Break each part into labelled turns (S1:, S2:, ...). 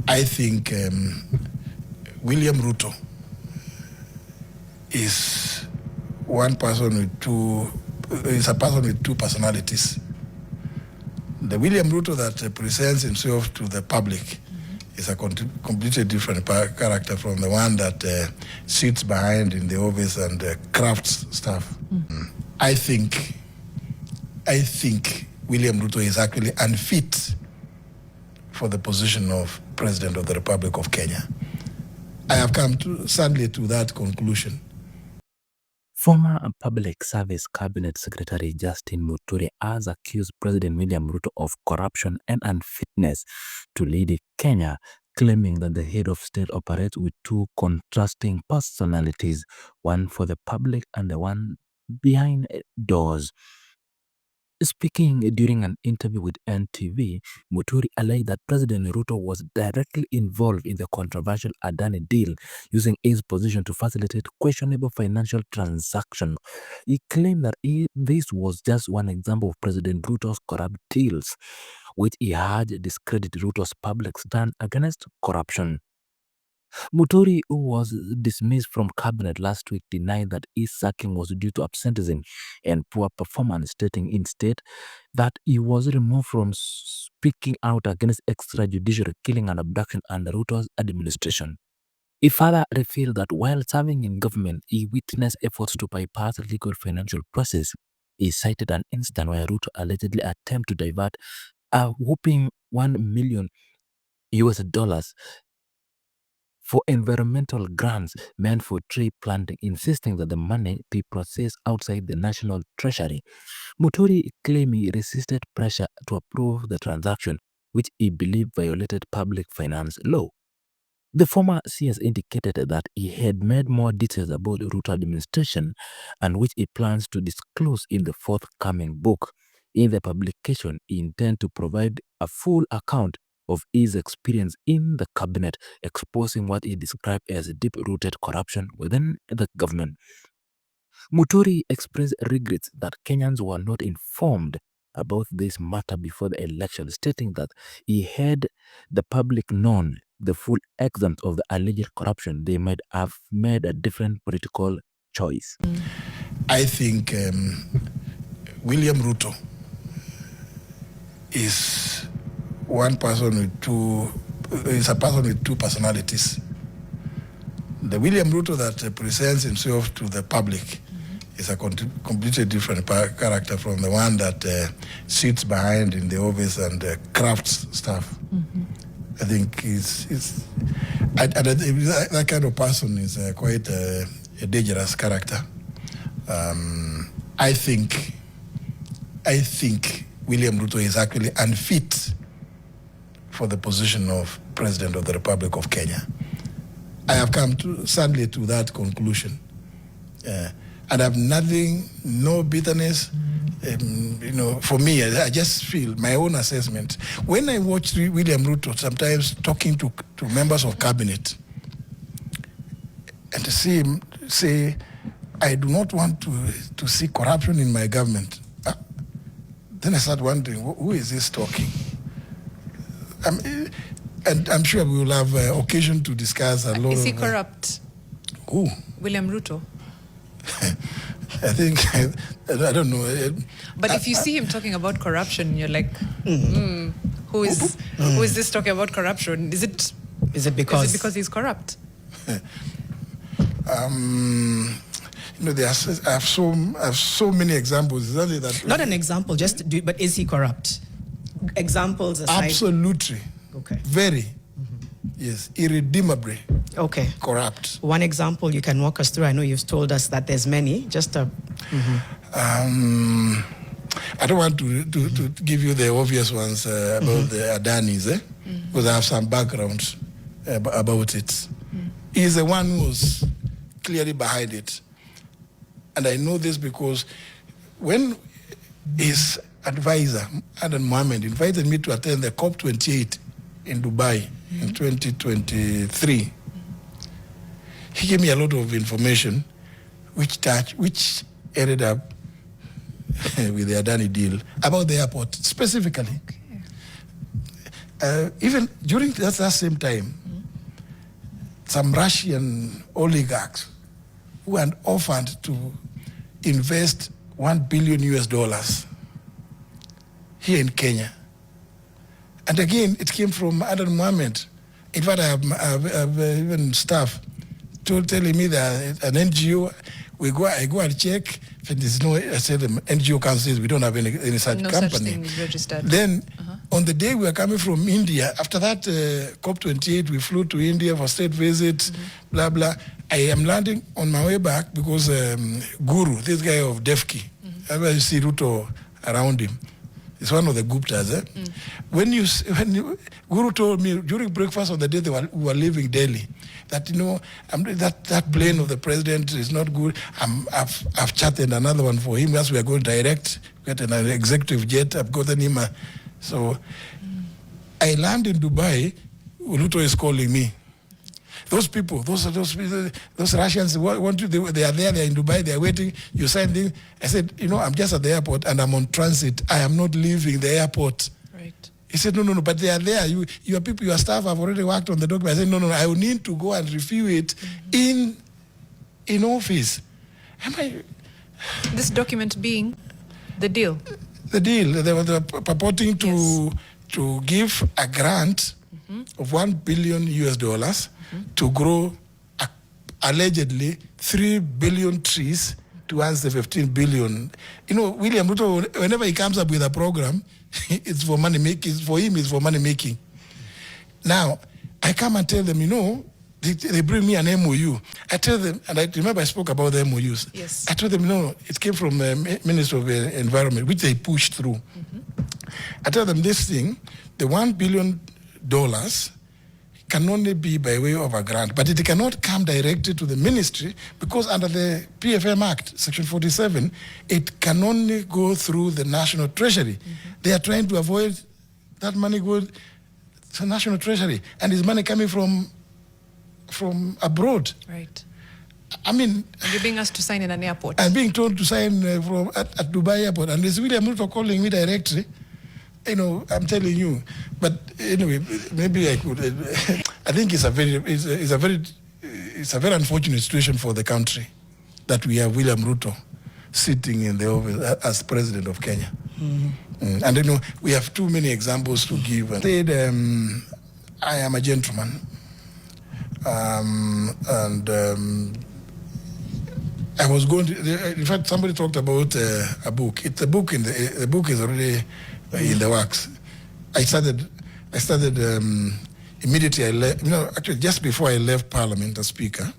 S1: I think William Ruto is a person with two personalities. The William Ruto that presents himself to the public is a completely different character from the one that sits behind in the office and crafts stuff. I think William Ruto is actually unfit for the position of President of the Republic of Kenya. I have come sadly to that conclusion.
S2: Former Public Service Cabinet Secretary Justin Muturi has accused President William Ruto of corruption and unfitness to lead Kenya, claiming that the head of state operates with two contrasting personalities, one for the public and the one behind doors. Speaking during an interview with NTV, Muturi alleged that President Ruto was directly involved in the controversial Adani deal, using his position to facilitate questionable financial transactions. He claimed that this was just one example of President Ruto's corrupt deals, which he had discredited Ruto's public stand against corruption. Muturi, who was dismissed from cabinet last week, denied that his sacking was due to absenteeism and poor performance, stating instead that he was removed from speaking out against extrajudicial killing and abduction under Ruto's administration. He further revealed that while serving in government, he witnessed efforts to bypass the legal financial process. He cited an instance where Ruto allegedly attempted to divert a whopping $1 million for environmental grants meant for tree planting, insisting that the money be processed outside the national treasury. Muturi claimed he resisted pressure to approve the transaction, which he believed violated public finance law. The former CS indicated that he had made more details about the Ruto administration, and which he plans to disclose in the forthcoming book. In the publication, he intends to provide a full account of his experience in the cabinet, exposing what he described as deep-rooted corruption within the government. Muturi expressed regrets that Kenyans were not informed about this matter before the election, stating that he had the public known the full extent of the alleged corruption, they might have made a different political choice.
S1: I think William Ruto is a person with two personalities. The William Ruto that presents himself to the public is a completely different character from the one that sits behind in the office and crafts stuff. I think that kind of person is quite a dangerous character. I think William Ruto is actually unfit for the position of President of the Republic of Kenya. I have come sadly to that conclusion. And I have no bitterness. For me, I just feel my own assessment. When I watch William Ruto sometimes talking to members of cabinet, and to see him say, I do not want to see corruption in my government, then I start wondering, who is this talking? And I'm sure we will have occasion to discuss a lot.
S3: Is he corrupt?
S1: Who?
S3: William Ruto.
S1: I think, I don't know.
S3: But if you see him talking about corruption, you're like, who is this talking about corruption? Is it because he's corrupt?
S1: I have so many examples.
S4: Not an example, but is he corrupt? Examples aside.
S1: Absolutely.
S4: Okay.
S1: Very. Yes, irredeemably.
S4: Okay.
S1: Corrupt.
S4: One example you can walk us through. I know you've told us that there's many. Just a.
S1: I don't want to give you the obvious ones about the Adanis, because I have some background about it. He's the one who was clearly behind it, and I know this because when his advisor Adan Mohammed invited me to attend the COP28 in Dubai in 2023. He gave me a lot of information which ended up with the Adani deal about the airport specifically. even during that same time, some Russian oligarchs who had offered to invest $1 billion here in Kenya. And again, it came from Adan Mohammed. In fact, I have even staff telling me that an NGO, I go and check, if there's no, I said the NGO council says we don't have any such company.
S3: Such thing is registered.
S1: Then, on the day we were coming from India, after that COP28, we flew to India for state visit, blah, blah. I am landing on my way back because Guru, this guy of Defki, you see Ruto around him. It's one of the Guptas. When Guru told me during breakfast on the day we were leaving Delhi, that that plane of the president is not good. I've chartered another one for him. As we are going direct, get an executive jet. I've gotten him. So I land in Dubai. Ruto is calling me. Those people, those Russians want to. They are there. They are in Dubai. They are waiting. You sign in. I said, I'm just at the airport and I'm on transit. I am not leaving the airport.
S3: Right.
S1: He said, no, but they are there. Your people, your staff have already worked on the document. I said, no, I will need to go and review it in office.
S3: This document being the deal.
S1: The deal. They were purporting to give a grant of $1 billion to grow allegedly 3 billion trees to answer 15 billion. William Ruto, whenever he comes up with a program, it's for money making. For him, it's for money making. Now, I come and tell them, they bring me an MOU. I tell them, and I remember I spoke about the MOUs.
S3: Yes.
S1: I told them, it came from the Minister of Environment, which they pushed through. I tell them this thing, the $1 billion can only be by way of a grant, but it cannot come directly to the ministry because under the PFM Act, Section 47, it can only go through the National Treasury. They are trying to avoid that money going to National Treasury, and is money coming from abroad.
S3: Right.
S1: I mean,
S3: you're being asked to sign in an airport.
S1: I'm being told to sign at Dubai airport, and there's William Ruto calling me directly. I'm telling you. But anyway, maybe I could. I think it's a very unfortunate situation for the country that we have William Ruto sitting in the office as president of Kenya. And we have too many examples to give. I said, I am a gentleman, and I was going to. In fact, somebody talked about a book. It's a book. The book is already in the works. I started immediately. I left. Actually, just before I left Parliament as Speaker,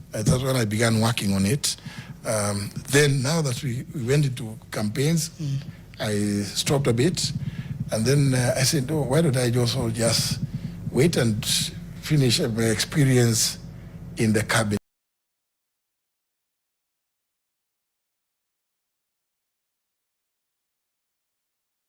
S1: that's when I began working on it. Then, now that we went into campaigns, I stopped a bit, and then I said, why don't I just wait and finish my experience in the cabinet?